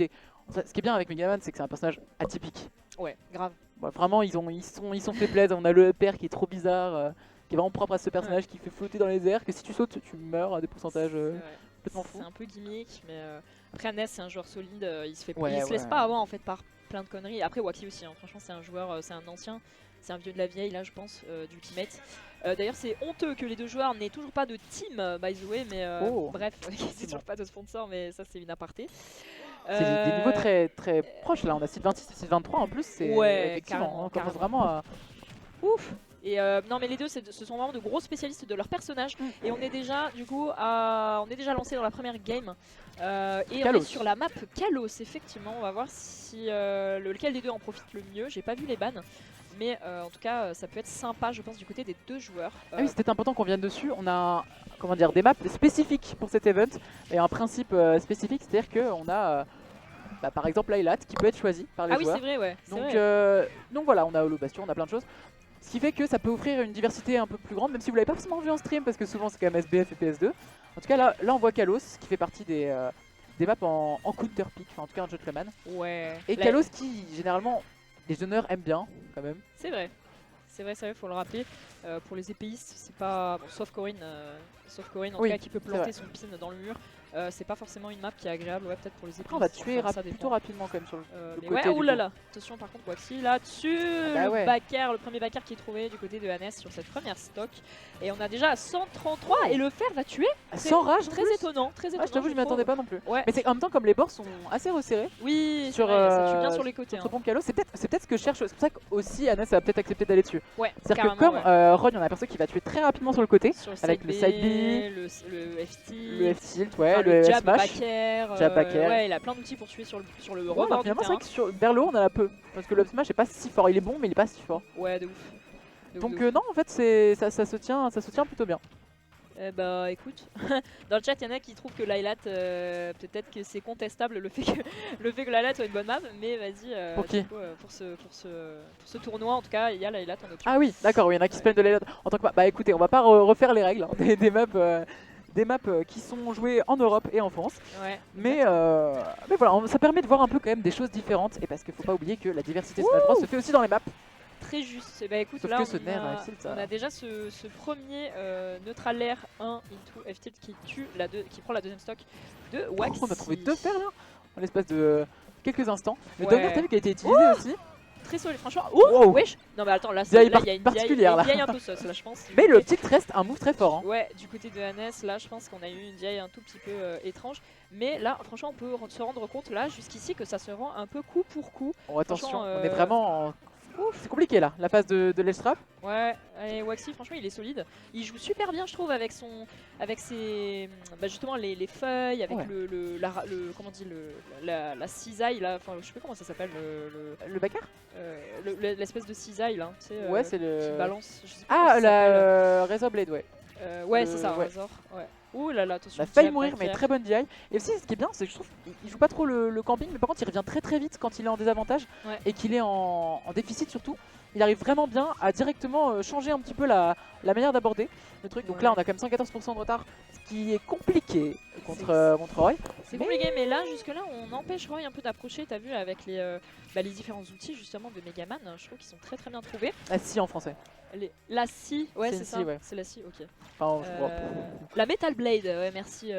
idée. Ce qui est bien avec Megaman, c'est que c'est un personnage atypique. Ouais, grave. Bon, vraiment, ils sont fait plaisir. On a le père qui est trop bizarre, qui est vraiment propre à ce personnage, qui fait flotter dans les airs, que si tu sautes, tu meurs à des pourcentages complètement fous. C'est un peu gimmick, mais après Ness c'est un joueur solide, il se Ouais. laisse pas avoir en fait par plein de conneries. Après Wacky aussi, hein. Franchement c'est un joueur, c'est un ancien, c'est un vieux de la vieille là je pense, d'Ultimate. D'ailleurs c'est honteux que les deux joueurs n'aient toujours pas de team by the way, mais bref, c'est toujours pas de sponsor, mais ça c'est une aparté. C'est des niveaux très proches là, on a site 26 et site 23 en plus, c'est effectivement, on commence vraiment à... Ouf. Et non mais les deux ce sont vraiment de gros spécialistes de leur personnage et on est déjà du coup on est déjà lancé dans la première game et Kalos. on est sur la map Kalos effectivement. On va voir si lequel des deux en profite le mieux. J'ai pas vu les bans mais en tout cas ça peut être sympa je pense du côté des deux joueurs. Ah oui, c'était important qu'on vienne dessus. On a comment dire, des maps spécifiques pour cet event et un principe spécifique, c'est-à-dire qu'on a par exemple Lylat qui peut être choisi par les Ah oui joueurs. c'est vrai ouais. Donc voilà, on a Holo Bastion, on a plein de choses. Ce qui fait que ça peut offrir une diversité un peu plus grande, même si vous l'avez pas forcément vu en stream, parce que souvent c'est quand même SBF et PS2. En tout cas là on voit Kalos qui fait partie des maps en counter pick, enfin en tout cas un gentleman. Ouais. Et Kalos qui généralement les honneurs aiment bien quand même. C'est vrai. C'est vrai, faut le rappeler. Pour les épéistes, c'est pas. Bon, sauf Corinne en tout cas qui peut planter son pin dans le mur. C'est pas forcément une map qui est agréable, ouais, peut-être pour les épéistes. On va tuer plutôt rapidement quand même sur le côté. Ouais, oulala, attention par contre, Waxy là-dessus, le premier backer qui est trouvé du côté de Hannes sur cette première stock. Et on a déjà 133 et le fer va tuer. Sans rage, très étonnant, très étonnant. Ah, je t'avoue, je m'y attendais pas non plus. Ouais. Mais c'est en même temps comme les bords sont assez resserrés. Oui, sur, ça tue bien sur les côtés. Sur Kalos, c'est peut-être ce que je cherche. C'est pour ça qu'aussi Hannes va peut-être accepter d'aller dessus. Ouais. C'est-à-dire que comme Ron, on a un perso qui va tuer très rapidement sur le côté, avec le side B, le F-tilt, le F-tilt, le jab smash. backer. Ouais, il a plein d'outils pour tuer sur le rebord du finalement, terrain. c'est vrai que vers le haut, on en a peu. Parce que le smash est pas si fort. Il est bon, mais il est pas si fort. Ouais, de ouf. Donc non, en fait, ça se tient plutôt bien. Bah écoute, dans le chat il y en a qui trouvent que Lylat, peut-être que c'est contestable le fait que Lylat soit une bonne map, mais vas-y, pour qui pour ce tournoi en tout cas, il y a Lylat en option. Ah oui, d'accord, il y en a qui se plaignent de Lylat en tant que map. Bah écoutez, on va pas refaire les règles hein, des maps qui sont jouées en Europe et en France. Ouais, mais voilà, ça permet de voir un peu quand même des choses différentes, et parce qu'il faut pas oublier que la diversité Smash Bros se fait aussi dans les maps. Très juste. Bah écoute, sauf là que on a déjà ce premier neutral air 1 into F-tilt qui prend la deuxième stock de Waxy. On a trouvé deux fers là en l'espace de quelques instants. Le Donner, t'as vu qu'il a été utilisé aussi. Très solide, franchement. Oh, wesh. Non mais attends, là il y a une DI un peu sauce là je pense. Mais le tilt reste un move très fort. Hein. Ouais, du côté de Hannes, là je pense qu'on a eu une DI un tout petit peu étrange. Mais là franchement on peut se rendre compte là jusqu'ici que ça se rend un peu coup pour coup. Oh, attention, on est vraiment en... C'est compliqué là, la phase de l'edge trap. Ouais, et Waxy franchement il est solide. Il joue super bien je trouve avec ses justement les feuilles, avec comment on dit la cisaille là, enfin je sais pas comment ça s'appelle le backer l'espèce de cisaille là, tu sais, ouais, c'est le qui balance. Je sais pas la Razor Blade, ouais. Ouais, c'est ça, Razor. Ouais. Ouh là là, attention. Il a failli mourir, mais très bonne DI. Et aussi, ce qui est bien, c'est que je trouve qu'il joue pas trop le camping, mais par contre, il revient très vite quand il est en désavantage et qu'il est en déficit surtout. Il arrive vraiment bien à directement changer un petit peu la manière d'aborder le truc. Donc là, on a quand même 114% de retard, ce qui est compliqué contre Roy. C'est compliqué, mais là, jusque-là, on empêche Roy un peu d'approcher. T'as vu avec les différents outils justement de Megaman, je trouve qu'ils sont très bien trouvés. La scie en français. La scie, ouais, c'est ça. Ouais. C'est la scie, ok. Enfin, la Metal Blade, ouais, merci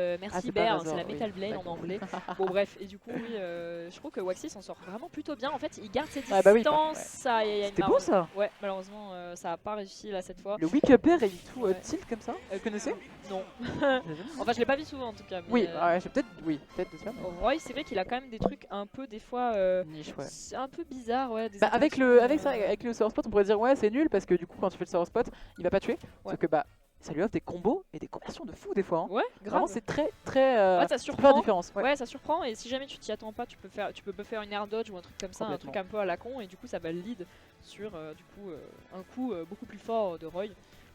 Baird, c'est la oui. Metal Blade en anglais. Bon, bref, et du coup, oui, je trouve que Waxy s'en sort vraiment plutôt bien. En fait, il garde ses distances. C'était beau ça. Ouais, malheureusement, ça a pas réussi là cette fois. Le weak upper et tout tilt comme ça, vous connaissez? Non. Enfin, je l'ai pas vu souvent en tout cas. Mais oui, peut-être de ça. Roy, c'est vrai qu'il a quand même des trucs un peu, des fois, niche, un peu bizarre, ouais. Avec le Sour Spot, on pourrait dire ouais, c'est nul parce que du coup, quand tu fais le Sour Spot, il va pas tuer. Sauf que ça lui offre des combos et des conversions de fou des fois. Hein. Ouais, grave. Vraiment, c'est très ça surprend. La différence. Ouais, ça surprend. Et si jamais tu t'y attends pas, tu peux faire une air dodge ou un truc comme ça, un truc un peu à la con, et du coup, ça va lead sur un coup beaucoup plus fort de Roy.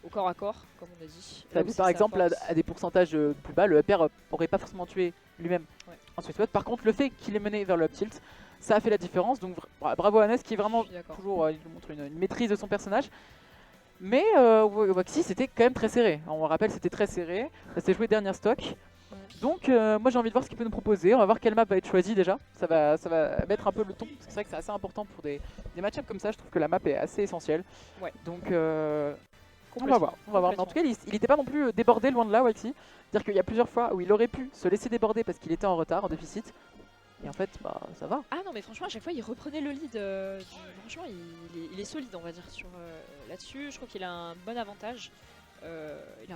Au corps à corps, comme on a dit. Par exemple, à des pourcentages plus bas, le upper aurait pas forcément tué lui-même en sweet spot. Par contre, le fait qu'il est mené vers le up tilt, ça a fait la différence. Donc bravo à Hannes qui est vraiment toujours, il nous montre une maîtrise de son personnage. Mais Waxy, c'était quand même très serré. On le rappelle, c'était très serré. Ça s'est joué dernière stock. Donc moi j'ai envie de voir ce qu'il peut nous proposer. On va voir quelle map va être choisie déjà. Ça va mettre un peu le ton. Parce que c'est vrai que c'est assez important pour des match-ups comme ça. Je trouve que la map est assez essentielle. Donc on va voir. Mais en tout cas il n'était pas non plus débordé loin de là, Waxy. C'est-à-dire qu'il y a plusieurs fois où il aurait pu se laisser déborder parce qu'il était en retard, en déficit. Et en fait, bah ça va. Ah non mais franchement à chaque fois il reprenait le lead. Franchement il est solide on va dire là-dessus. Je crois qu'il a un bon avantage. Il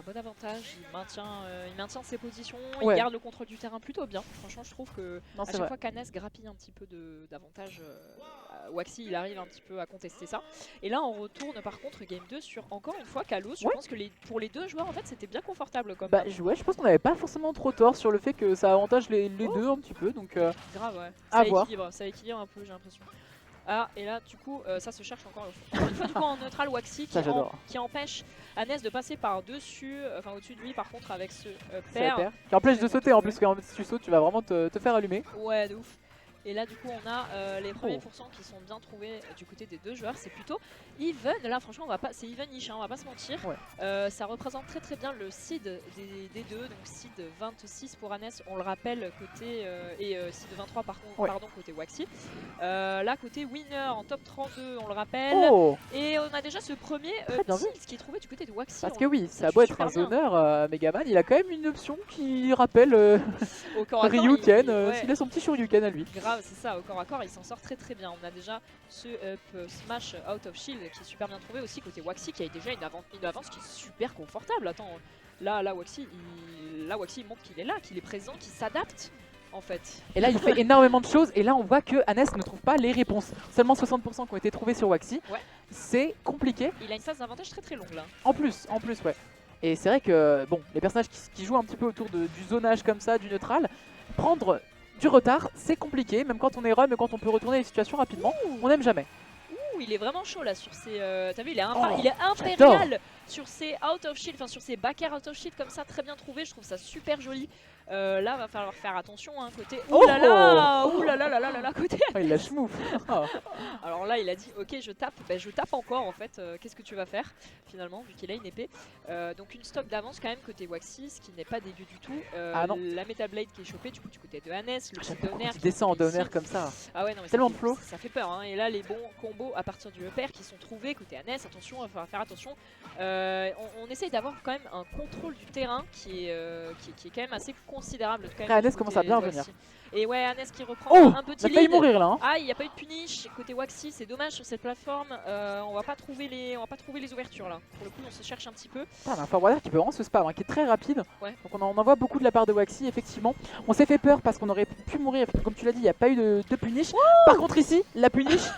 maintient ses positions, il garde le contrôle du terrain plutôt bien. Franchement, je trouve que à chaque fois qu'Anes grappille un petit peu d'avantage, Waxy il arrive un petit peu à contester ça. Et là, on retourne par contre game 2 sur encore une fois Kalos. Je pense que pour les deux joueurs, en fait, c'était bien confortable. Comme je pense qu'on n'avait pas forcément trop tort sur le fait que ça avantage les deux un petit peu. Donc, grave, ouais. Ça équilibre un peu, j'ai l'impression. Ah, et là, du coup, ça se cherche encore une fois du coup en neutral Waxy qui empêche Anes de passer par-dessus, enfin au-dessus de lui par contre avec ce pair. Qui empêche de sauter en plus, quand tu sautes, tu vas vraiment te faire allumer. Ouais, de ouf. Et là, du coup, on a les premiers pourcents qui sont bien trouvés du côté des deux joueurs. C'est plutôt even. Là, franchement, c'est even-ish, on va pas se mentir. Ça représente très bien le seed des deux. Donc, seed 26 pour Anes, on le rappelle, côté. Et seed 23, pardon, côté Waxy. Là, côté winner en top 32, on le rappelle. Et on a déjà ce premier tilt qui est trouvé du côté de Waxy. Parce que oui, ça a beau être un zoneur, Megaman, il a quand même une option qui rappelle Ryuken, s'il a son petit Shoryuken à lui. C'est ça, au corps à corps il s'en sort très bien. On a déjà ce smash out of shield qui est super bien trouvé aussi côté Waxy qui a déjà une avance qui est super confortable. Attends, là Waxy il montre qu'il est là, qu'il est présent, qu'il s'adapte en fait. Et là il fait énormément de choses et là on voit que Anes ne trouve pas les réponses. Seulement 60% qui ont été trouvés sur Waxy. C'est compliqué. Il a une phase d'avantage très longue là. En plus ouais. Et c'est vrai que bon, les personnages qui jouent un petit peu autour du zonage comme ça, du neutral, prendre du retard, c'est compliqué, même quand on est run, mais quand on peut retourner les situations rapidement, on n'aime jamais. Il est vraiment chaud là sur ses... T'as vu, il est impérial sur ses out of shield, enfin sur ses back air out of shield comme ça, très bien trouvé, je trouve ça super joli. Là, va falloir faire attention, hein, côté... Ouh là là, côté... Il l'a schmouf. Alors là, il a dit, ok, je tape, je tape encore en fait, qu'est-ce que tu vas faire finalement, vu qu'il a une épée. Donc une stock d'avance quand même côté Waxy, ce qui n'est pas dégueu du tout. La Metal Blade qui est chopée du côté de Anes, le petit donner qui descend en donner comme ça. Ah ouais, non, mais tellement de flow. Ça fait peur, hein. Et là, les bons combos à partir du upper qui sont trouvés côté Anes, attention, il va falloir faire attention. On essaye d'avoir quand même un contrôle du terrain qui est quand même assez considérable. Anes commence à bien revenir. Et ouais, Anes qui reprend un petit lead. Il a failli mourir là. Ah, il n'y a pas eu de punish côté Waxy, c'est dommage sur cette plateforme. On va pas trouver les ouvertures là. Pour le coup, on se cherche un petit peu. Un forwarder qui peut vraiment se spam, qui est très rapide. Donc on en voit beaucoup de la part de Waxy, effectivement. On s'est fait peur parce qu'on aurait pu mourir. Comme tu l'as dit, il n'y a pas eu de punish. Par contre ici, la punish,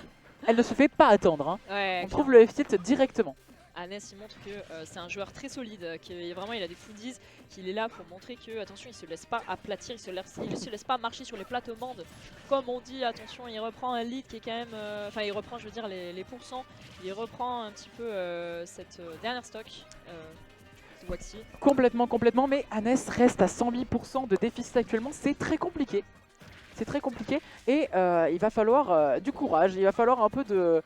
elle ne se fait pas attendre. Hein. On trouve le F-tilt directement. Anes il montre que c'est un joueur très solide, qu'il a des foodies, qu'il est là pour montrer que attention il se laisse pas aplatir, il se laisse pas marcher sur les plates-bandes. Comme on dit, attention il reprend un lead qui est quand même, enfin il reprend je veux dire les pourcents, il reprend un petit peu cette dernière stock de Waxy. Complètement, mais Anes reste à 108% de déficit actuellement, c'est très compliqué. Et il va falloir du courage, il va falloir un peu de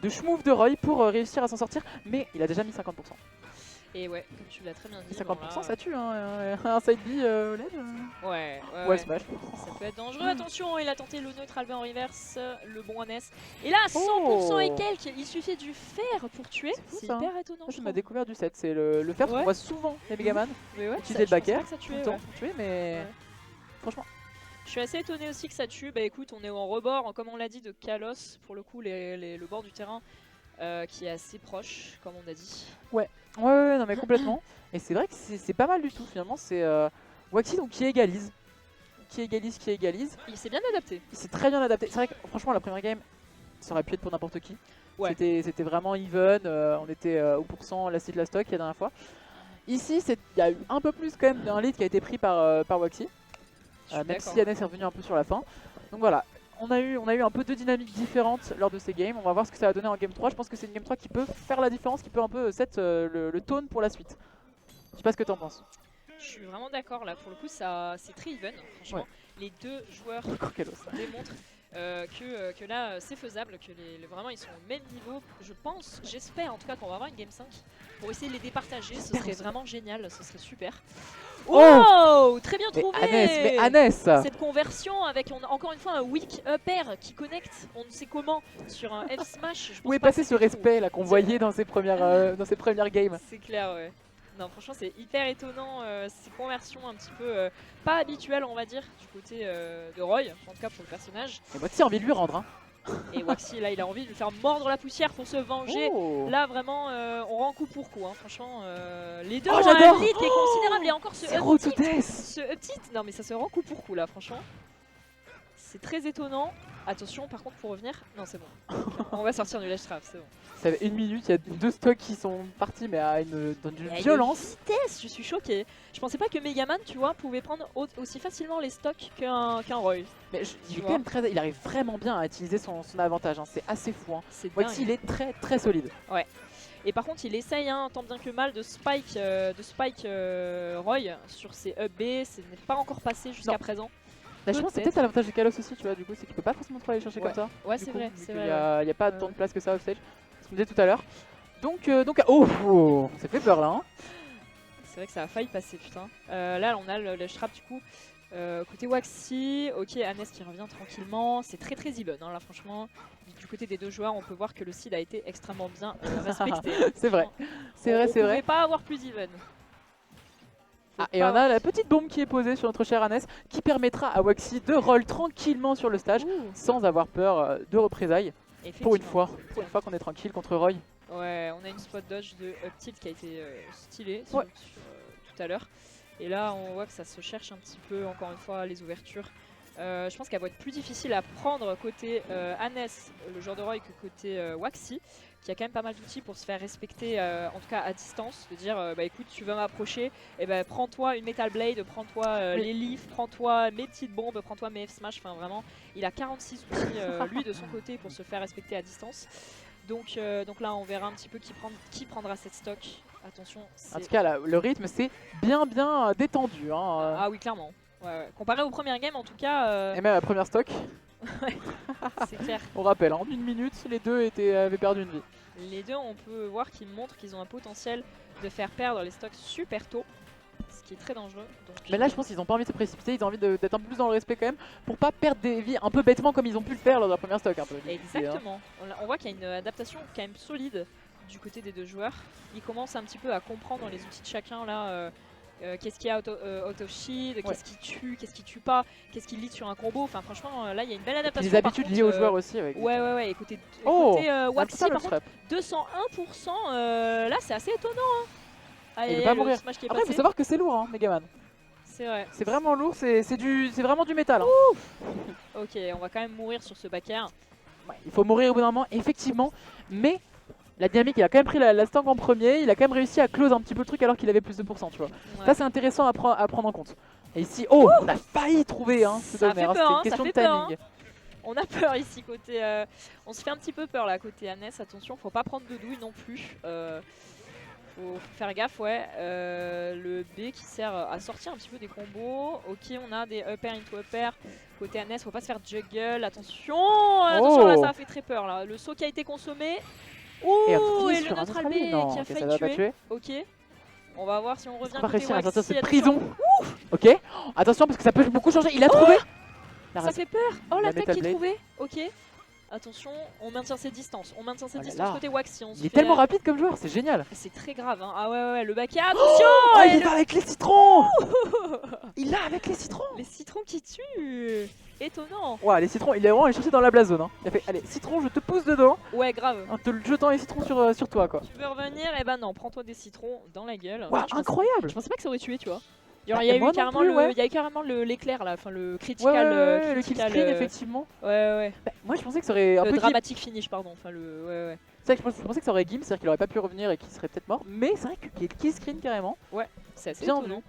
schmouf de Roy pour réussir à s'en sortir, mais il a déjà mis 50%. Et ouais, comme tu l'as très bien dit. 50% bon, là, ça tue, hein, un side B LED. Ouais, smash. Ça peut être dangereux, attention, il a tenté le neutral B en reverse, le bon Anes. Et là, 100% et quelques, il suffit du fer pour tuer, c'est hyper étonnant. Je m'a découvert du set, c'est le fer qu'on voit souvent les Megaman utiliser le back air tout le temps pour tuer, mais franchement... Je suis assez étonné aussi que ça tue. Bah écoute, on est en rebord, comme on l'a dit, de Kalos, pour le coup, le bord du terrain qui est assez proche, comme on a dit. Ouais, non mais complètement. Et c'est vrai que c'est pas mal du tout finalement. C'est Waxy donc qui égalise. Il s'est bien adapté. Il s'est très bien adapté. C'est vrai que franchement, la première game, ça aurait pu être pour n'importe qui. C'était vraiment even. On était au pourcent la stock la dernière fois. Ici, il y a eu un peu plus quand même d'un lead qui a été pris par Waxy. Même si Anes est revenu un peu sur la fin. Donc voilà, on a eu un peu deux dynamiques différentes lors de ces games. On va voir ce que ça va donner en game 3. Je pense que c'est une game 3 qui peut faire la différence, qui peut un peu set le tone pour la suite. Je sais pas ce que t'en penses. Je suis vraiment d'accord là, pour le coup c'est très even, franchement. Les deux joueurs démontrent. que là c'est faisable, que vraiment ils sont au même niveau. Je pense, j'espère en tout cas qu'on va avoir une Game 5 pour essayer de les départager. Ce serait vraiment génial, ce serait super. Oh, très bien trouvé. Mais Annès Cette conversion avec encore une fois un weak upper qui connecte, on ne sait comment, sur un F smash. Où est passé ce respect là qu'on voyait dans ses premières games? C'est clair, ouais. Non, franchement, c'est hyper étonnant ces conversions un petit peu pas habituelles, on va dire, du côté de Roy, en tout cas pour le personnage. Et Waxy a envie de lui rendre. Hein. Et Waxy, là, il a envie de lui faire mordre la poussière pour se venger. Là, vraiment, on rend coup pour coup. Hein. Franchement, les deux ont un lead qui est considérable. Et encore ce up tilt. Non, mais ça se rend coup pour coup, là, franchement. C'est très étonnant. Attention, par contre, pour revenir... Non, c'est bon. On va sortir du ledge trap, c'est bon. Ça fait 1 minute, il y a 2 stocks qui sont partis, mais dans une violence. Vitesse, je suis choquée. Je pensais pas que Megaman, tu vois, pouvait prendre aussi facilement les stocks qu'un Roy. Mais il arrive vraiment bien à utiliser son avantage, hein. C'est assez fou. Hein. Waxy, il est très très solide. Ouais. Et par contre, il essaye, hein, tant bien que mal, de spike Roy sur ses up B. Ce n'est pas encore passé jusqu'à présent. Là, je pense que c'est peut-être à l'avantage de Kalos aussi, tu vois, du coup, c'est qu'il peut pas forcément trop aller chercher comme ça. Ouais, c'est vrai. Il n'y a pas tant de place que ça offstage, ce qu'on disait tout à l'heure. Donc, oh, ça fait peur là. Hein. C'est vrai que ça a failli passer, putain. Là, on a le trap du coup. Côté Waxy, ok, Annès qui revient tranquillement. C'est très très even, hein, là, franchement. Du côté des deux joueurs, on peut voir que le seed a été extrêmement bien respecté. C'est vrai, c'est vrai, c'est vrai. On ne pouvait pas avoir plus even. Et on a la petite bombe qui est posée sur notre cher Annès qui permettra à Waxy de roll tranquillement sur le stage sans avoir peur de représailles. Pour une fois qu'on est tranquille contre Roy. Ouais, on a une spot dodge de up tilt qui a été stylée tout à l'heure. Et là, on voit que ça se cherche un petit peu, encore une fois, les ouvertures. Je pense qu'elle va être plus difficile à prendre côté Annès, le joueur de Roy, que côté Waxy, qui a quand même pas mal d'outils pour se faire respecter, en tout cas à distance, de dire bah écoute, tu veux m'approcher, et bah prends-toi une Metal Blade, prends-toi les leafs, prends-toi mes petites bombes, prends-toi mes F-Smash, enfin vraiment, il a 46 outils lui de son côté pour se faire respecter à distance. Donc là, on verra un petit peu qui prendra cette stock. Attention. En tout cas, là, le rythme, c'est bien détendu. Hein. Ah oui, clairement. Ouais. Comparé aux premières games, en tout cas... Et même à la première stock. Ouais, c'est clair. On rappelle, en 1 minute, les deux avaient perdu une vie. Les deux, on peut voir qu'ils montrent qu'ils ont un potentiel de faire perdre les stocks super tôt. Ce qui est très dangereux. Donc... Mais là, je pense qu'ils n'ont pas envie de se précipiter, ils ont envie d'être un peu plus dans le respect quand même, pour pas perdre des vies un peu bêtement comme ils ont pu le faire lors de la première stock. Un peu, exactement. On voit qu'il y a une adaptation quand même solide du côté des deux joueurs. Ils commencent un petit peu à comprendre les outils de chacun là. Qu'est-ce qu'il y a auto shield, qu'est-ce qui tue, qu'est-ce qui tue pas, qu'est-ce qui lead sur un combo. Enfin franchement là il y a une belle adaptation. Les habitudes liées aux joueurs aussi. Ouais. Écoutez, Waxy par contre 201%, là c'est assez étonnant. Hein. Allez, il veut pas mourir. Après il faut savoir que c'est lourd, hein, Megaman. C'est vrai. C'est vraiment lourd, c'est vraiment du métal. Hein. Ok, on va quand même mourir sur ce back air. Ouais, il faut mourir au bout d'un moment, effectivement, mais la dynamique, il a quand même pris la stank en premier, il a quand même réussi à close un petit peu le truc alors qu'il avait plus de pourcents, tu vois. Ouais. Ça c'est intéressant à prendre en compte. Et ici, on a failli trouver ce donner, c'était une question de timing. On a peur ici côté... on se fait un petit peu peur là côté Annès, attention, faut pas prendre de douille non plus. Faut faire gaffe, ouais. Le B qui sert à sortir un petit peu des combos. Ok, on a des upper into upper. Côté Annès, faut pas se faire juggle. Attention, attention là, ça a fait très peur là. Le saut qui a été consommé. Ouh, et le neutral B qui a failli tuer. Ok. On va voir si on revient côté Waxy. À sortir cette prison. Ok. Attention parce que ça peut beaucoup changer. Il a trouvé. Ça fait peur. Oh, l'attaque qui est trouvée. Ok. Attention, on maintient ses distances. On maintient ses distances côté Waxy. Il est tellement rapide comme joueur, c'est génial. C'est très grave. Hein. Ah ouais, le back. Attention. Il va avec les citrons. Il l'a avec les citrons. Les citrons qui tuent. Étonnant. Ouais, les citrons, il est vraiment allé chercher dans la blast zone. Hein. Il a fait, allez, citron, je te pousse dedans. Ouais, grave. En te jetant les citrons sur toi, quoi. Tu veux revenir? Eh ben non, prends-toi des citrons dans la gueule. Ouais, incroyable. Je pensais pas que ça aurait tué, tu vois. Il y a eu carrément l'éclair là, enfin le critical. Le kill screen, effectivement. Ouais. Bah, moi, je pensais que ça aurait un peu dramatic finish, pardon. Enfin le. C'est vrai que je pensais que ça aurait gim, c'est-à-dire qu'il aurait pas pu revenir et qu'il serait peut-être mort. Mais c'est vrai qu'il y a le kill screen carrément. Ouais, c'est assez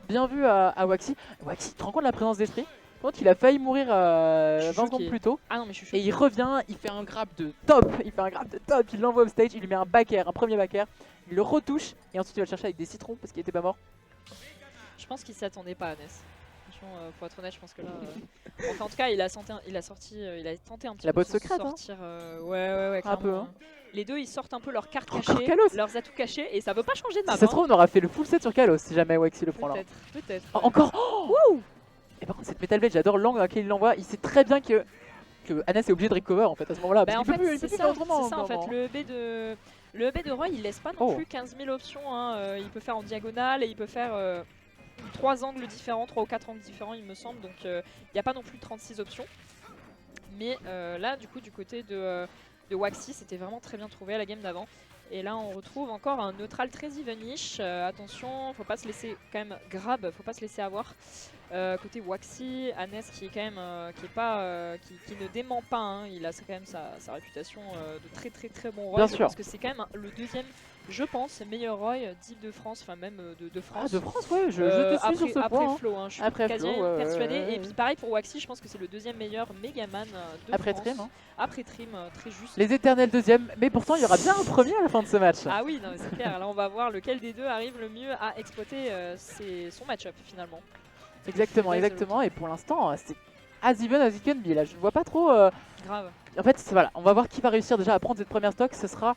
bien vu à Waxy. Waxy, tu te rends compte de la présence d'esprit? Quand il a failli mourir 20 secondes plus tôt. Ah non, mais je suis choqué. Et il revient, il fait un grab de top. Il l'envoie au stage, il lui met un back air, un premier back air. Il le retouche et ensuite il va le chercher avec des citrons parce qu'il était pas mort. Je pense qu'il s'y attendait pas, Annès. franchement, pour être honnête, je pense que là. Enfin, en tout cas, il a tenté un petit La peu de botte secrète, sortir. Ouais, un peu. clairement. Les deux, ils sortent un peu leurs cartes Encore cachées, Kalos. leurs atouts cachés, et ça veut pas changer de map. Si ça se trouve, on aura fait le full set sur Kalos si jamais Waxy le prend là. Peut-être. Oh, encore oh. Et par contre, cette Metal Blade, j'adore l'angle dans lequel il l'envoie. Il sait très bien que Anes est obligé de recover en fait à ce moment-là. Parce qu'il peut plus faire autrement. C'est ça en fait, le B de Roy il laisse pas non plus 15 000 options, hein. Il peut faire en diagonale et il peut faire 3 angles différents, 3 ou 4 angles différents il me semble, donc il n'y a pas non plus 36 options. Mais là du coup du côté de Waxy c'était vraiment très bien trouvé à la game d'avant. Et là on retrouve encore un neutral très evenish, attention, faut pas se laisser quand même grab, faut pas se laisser avoir. Côté Waxy, Anes qui est quand même qui ne dément pas, hein. Il a quand même sa réputation de très bon Roy. Bien sûr. Parce que c'est quand même le deuxième, je pense, meilleur Roy d'Île-de-France, enfin même de France. Ah, de France, ouais, je te suis sur ce après point. Flo, hein, je suis après quasi Flo, persuadée. Et puis pareil pour Waxy, je pense que c'est le deuxième meilleur Megaman de après France. Trim, hein. Après Trim, très juste. Les éternels deuxièmes, mais pourtant il y aura bien un premier à la fin de ce match. Ah oui, c'est clair. Là on va voir lequel des deux arrive le mieux à exploiter son match-up finalement. Exactement. Et pour l'instant, c'est as even as it can be. Là, je vois pas trop. Grave. En fait, voilà, on va voir qui va réussir déjà à prendre cette première stock. Ce sera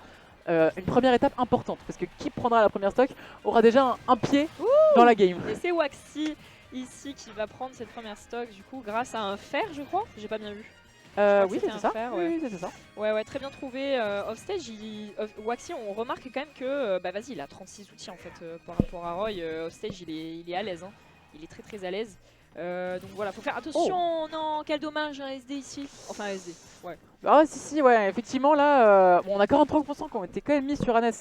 une première étape importante parce que qui prendra la première stock aura déjà un pied dans la game. Et c'est Waxy ici qui va prendre cette première stock du coup grâce à un fer, je crois. J'ai pas bien vu. Oui, c'était ça. Oui, c'était ça. Ouais, très bien trouvé. Offstage, Waxy, on remarque quand même que vas-y, il a 36 outils en fait par rapport à Roy. Offstage, il est à l'aise, hein. Il est très à l'aise. Donc voilà, faut faire attention. Non, quel dommage, un SD ici. Enfin, un SD, ouais. Ah, si, ouais, effectivement, là, on a 43% qui ont été quand même mis sur Anes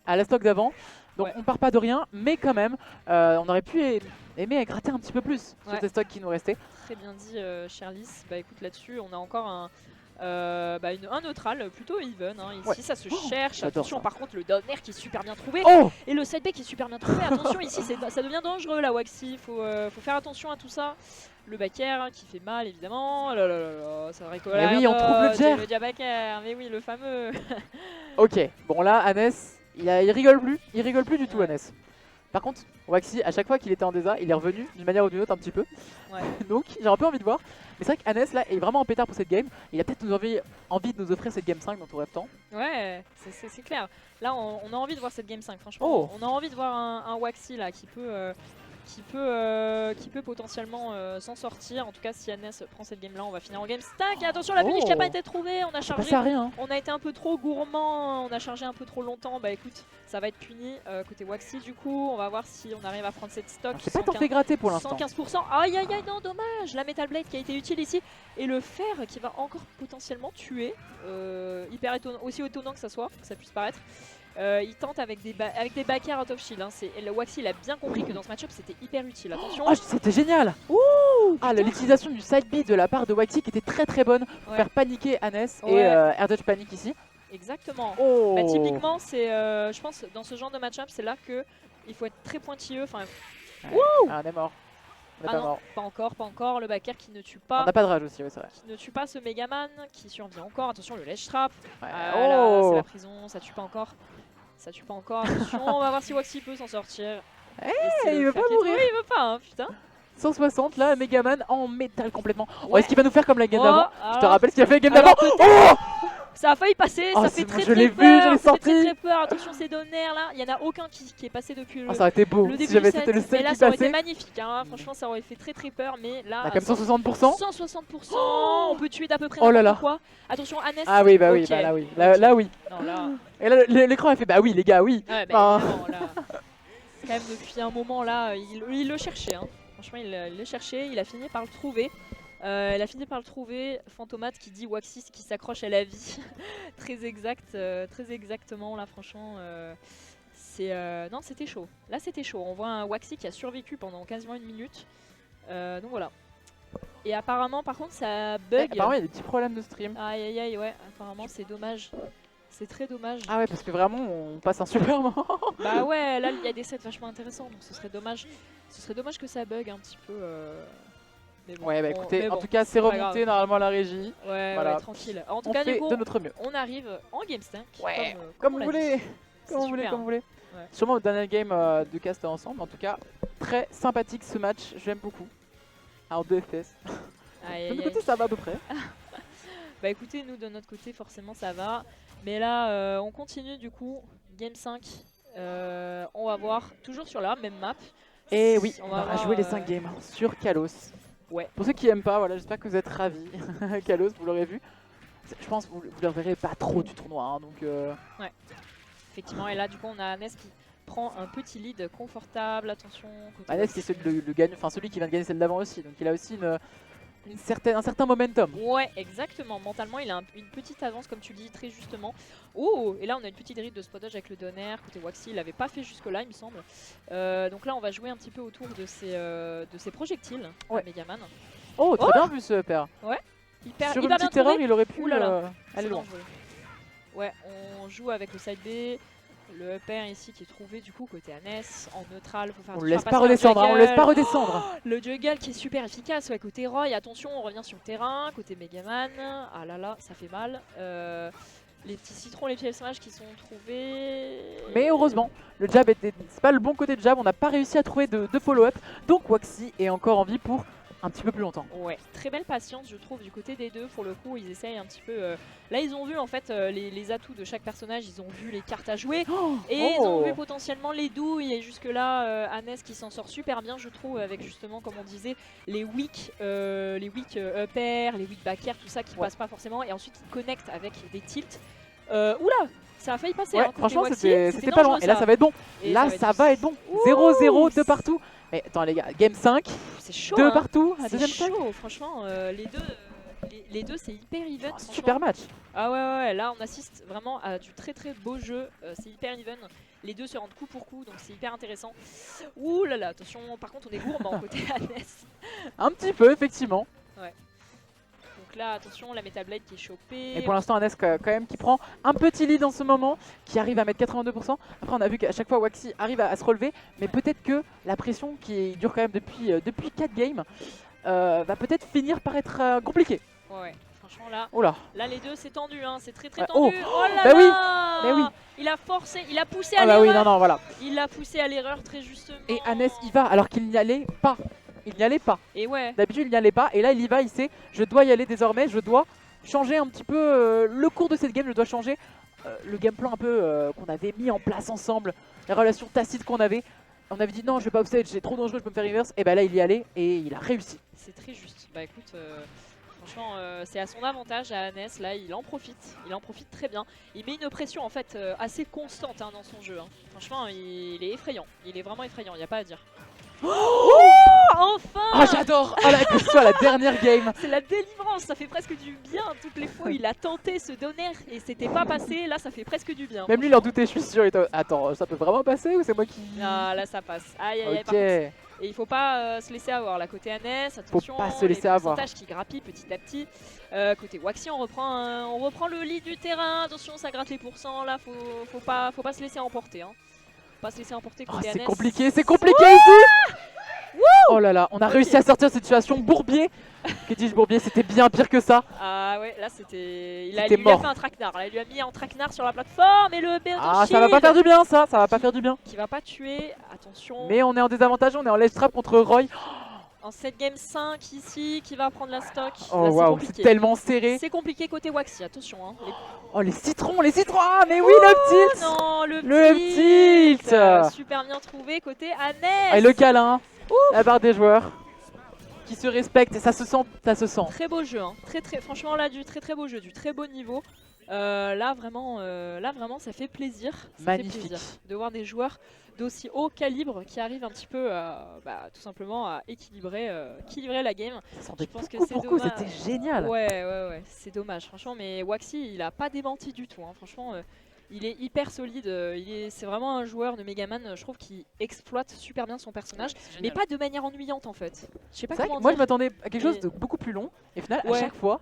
à la stock d'avant. Donc on part pas de rien, mais quand même, on aurait pu aimer gratter un petit peu plus sur ces stocks qui nous restaient. Très bien dit, Cherlis. Bah écoute, là-dessus, on a encore un neutral plutôt even, hein. Ici ça se cherche, attention par contre le down air qui est super bien trouvé et le side B qui est super bien trouvé, attention ici ça devient dangereux là Waxy, faut faire attention à tout ça. Le back air qui fait mal évidemment, ça récolte. Mais oui, on trouve le jet. Back air, mais oui le fameux. Ok, bon là Anes, il rigole plus du tout Anes. Par contre, Waxy, à chaque fois qu'il était en désa, il est revenu d'une manière ou d'une autre un petit peu. Ouais. Donc j'ai un peu envie de voir. Mais c'est vrai qu'Anes là est vraiment en pétard pour cette game. Il a peut-être envie de nous offrir cette game 5 dont on rêve tant. Ouais, c'est clair. Là on a envie de voir cette game 5 franchement. On a envie de voir un Waxy là qui peut potentiellement s'en sortir. En tout cas si Anes prend cette game là, on va finir en game stack. Et attention la punish qui n'a pas été trouvée, on a chargé. On a été un peu trop gourmand, on a chargé un peu trop longtemps. Bah écoute, ça va être puni côté Waxy du coup. On va voir si on arrive à prendre cette stock. C'est pas tant fait gratter pour l'instant. 115%. Aïe non dommage. La Metal Blade qui a été utile ici. Et le fer qui va encore potentiellement tuer. Hyper étonnant, aussi étonnant que ça puisse paraître. Il tente avec des back air out of shield, hein. Le Waxy il a bien compris que dans ce match-up c'était hyper utile, attention. Oh, c'était génial. L'utilisation du side B de la part de Waxy qui était très bonne pour faire paniquer Anes et Air Dodge panique ici. Exactement. Typiquement c'est, je pense dans ce genre de match-up c'est là que il faut être très pointilleux. Enfin, on est mort. Non, pas encore, le back air qui ne tue pas. On n'a pas de rage aussi, c'est vrai. Qui ne tue pas ce Megaman, qui survit encore. Attention, le ledge trap. C'est la prison, ça tue pas encore. Attention, on va voir si Waxy peut s'en sortir. Il veut pas mourir. Il veut pas, hein, putain. 160 là, Megaman en métal complètement. Est-ce qu'il va nous faire comme la game d'avant? Je te rappelle ce qu'il a fait la game d'avant. Ça a failli passer, ça fait très je l'ai vu, peur. je l'ai sorti. Ça fait très peur. Attention ces donnaires là, il y en a aucun qui est passé depuis le ça aurait été beau le début si j'avais du set. été le seul mais là qui ça aurait passait. été magnifique, hein. Franchement ça aurait fait très peur, mais là comme 160%. 160%, on peut tuer d'à peu près n'importe quoi. Attention Anes. Ah oui, bah oui, là oui. Là oui. Non, là... Et là l'écran a fait bah oui les gars, oui. Ouais, bah, évidemment, là. Quand même depuis un moment là, il le cherchait, hein. Franchement il le cherchait, il a fini par le trouver. Fantomate qui dit Waxy qui s'accroche à la vie. Très exactement là franchement. Non, c'était chaud. Là c'était chaud. On voit un Waxy qui a survécu pendant quasiment une minute. Donc voilà. Et apparemment par contre ça bug. Apparemment il y a des petits problèmes de stream. Aïe ouais. Apparemment c'est dommage. C'est très dommage. Ah ouais parce que vraiment on passe un super moment. Bah ouais là il y a des sets vachement intéressants donc ce serait dommage. Ce serait dommage que ça bug un petit peu. Mais bon, ouais, bah écoutez, en tout cas, c'est remonté normalement à la régie. Ouais, tranquille. En tout on cas, fait du coup, de notre mieux. On arrive en game stack. Ouais, comme vous voulez. Comme vous voulez. Ouais. Sûrement au dernier game de cast ensemble. En tout cas, très sympathique ce match. J'aime beaucoup. Alors 2 FPS. De notre côté ça va à peu près. Bah écoutez, nous de notre côté forcément ça va. Mais là on continue du coup, game 5. On va voir, toujours sur la même map. Et oui, on va jouer les 5 games sur Kalos. Ouais. Pour ceux qui aiment pas, voilà, j'espère que vous êtes ravis. Kalos, vous l'aurez vu. Je pense que vous ne le verrez pas trop du tournoi. Hein, donc, ouais, effectivement. Et là, du coup, on a Anes qui prend un petit lead confortable. Attention. Anes qui est celui qui vient de gagner celle d'avant aussi. Donc il a aussi un certain momentum. Ouais, exactement. Mentalement, il a une petite avance, comme tu dis très justement. Oh, et là, on a une petite ride de spot dodge avec le Donner. Côté Waxy, il l'avait pas fait jusque-là, il me semble. Donc là, on va jouer un petit peu autour de ces projectiles à Megaman. Oh, très bien vu ce père. Ouais. Sur une petite erreur, il aurait pu aller loin. Ouais, on joue avec le side B. Le upper ici qui est trouvé du coup côté Anes en neutral. Faut faire on laisse pas redescendre, on laisse pas redescendre. Oh, le juggle qui est super efficace, ouais, côté Roy. Attention, on revient sur le terrain, côté Megaman. Ah là là, ça fait mal. Les petits citrons, les pieds smash qui sont trouvés. Mais heureusement, le jab était. C'est pas le bon côté de jab, on n'a pas réussi à trouver de follow-up. Donc Waxy est encore en vie pour un petit peu plus longtemps. Ouais, très belle patience je trouve du côté des deux. Pour le coup, ils essayent un petit peu. Là, ils ont vu en fait les atouts de chaque personnage, ils ont vu les cartes à jouer et ils ont vu potentiellement les douilles. Et jusque là, Anes qui s'en sort super bien, je trouve, avec justement, comme on disait, les weak upper, les weak back air, tout ça qui passe pas forcément. Et ensuite, ils connectent avec des tilts. Oula! Ça a failli passer. Ouais, hein, franchement, c'était pas loin. Et là, ça va être bon. Et là, ça va être bon. 0-0 de partout. Mais attends, les gars, game 5. C'est chaud. 2 partout. C'est chaud. Franchement, les deux, c'est hyper even. Super match. Ah ouais, là, on assiste vraiment à du très beau jeu. C'est hyper even. Les deux se rendent coup pour coup, donc c'est hyper intéressant. Ouh là là, attention. Par contre, on est gourmand côté Anes. Un petit peu, effectivement. Ouais. Donc là, attention, la Metal Blade qui est chopée. Et pour l'instant, Anes quand même qui prend un petit lead en ce moment, qui arrive à mettre 82%. Après, on a vu qu'à chaque fois, Waxy arrive à se relever, mais peut-être que la pression qui dure quand même depuis 4 games va peut-être finir par être compliquée. Ouais, franchement là, là les deux c'est tendu, hein, c'est très tendu. Oh là bah là oui. Il a forcé, il a poussé à l'erreur. Oui, non, voilà. Il l'a poussé à l'erreur très justement. Et Anes y va alors qu'il n'y allait pas. Il n'y allait pas. Et ouais. D'habitude, il n'y allait pas. Et là, il y va, il sait, je dois y aller désormais. Je dois changer un petit peu le cours de cette game. Je dois changer le game plan un peu qu'on avait mis en place ensemble. Les relations tacites qu'on avait. On avait dit non, je vais pas offset, c'est trop dangereux, je peux me faire reverse. Et bah là, il y allait et il a réussi. C'est très juste. Bah écoute, franchement, c'est à son avantage à Anes. Là, il en profite. Il en profite très bien. Il met une pression en fait assez constante hein, dans son jeu. Hein. Franchement, il est effrayant. Il est vraiment effrayant, il n'y a pas à dire. Oh, enfin! Oh, j'adore! Oh là, que ce soit la dernière game! C'est la délivrance, ça fait presque du bien. Toutes les fois, il a tenté ce donner et c'était pas passé. Là, ça fait presque du bien. Même lui, il en doutait, je suis sûr. Attends, ça peut vraiment passer ou c'est moi qui. Ah, là, ça passe. Aïe, aïe, aïe, par contre. Et il faut pas se laisser avoir. Là, côté Anes, attention, faut pas se laisser avoir. Les pourcentages qui grappillent petit à petit. Côté Waxy, on reprend le lead du terrain. Attention, ça gratte les pourcents. Là, faut pas se laisser emporter. Hein. Pas se laisser emporter côté Anes. C'est compliqué ici. Oh là là, on a réussi à sortir de cette situation. Bourbier, que dis-je Bourbier, c'était bien pire que ça. Ah ouais, là c'était... Il lui a fait un traquenard, là, il lui a mis un traquenard sur la plateforme et le BO Ah, ça va pas faire du bien ça va pas faire du bien. Qui va pas tuer, attention. Mais on est en désavantage, on est en ledge trap contre Roy. En 7 game 5 ici, qui va prendre la stock. Oh waouh, c'est tellement serré. C'est compliqué côté Waxy, attention. Hein. Oh les citrons, ah, mais oui, le tilt. Non, le tilt. Super bien trouvé côté Anes. Et le câlin, la barre des joueurs qui se respectent, ça se sent. Très beau jeu, hein. Franchement là, du très beau jeu, du très beau niveau. Là vraiment, ça fait plaisir. Magnifique. Ça fait plaisir de voir des joueurs d'aussi haut calibre qui arrivent un petit peu tout simplement à équilibrer la game. Je pense que c'est dommage. C'était génial. Ouais, c'est dommage franchement, mais Waxy il a pas démenti du tout. Hein. Franchement, il est hyper solide. C'est vraiment un joueur de Megaman, je trouve, qui exploite super bien son personnage, mais pas de manière ennuyante en fait. Je sais pas comment dire. Moi je m'attendais à quelque chose de beaucoup plus long et au final à chaque fois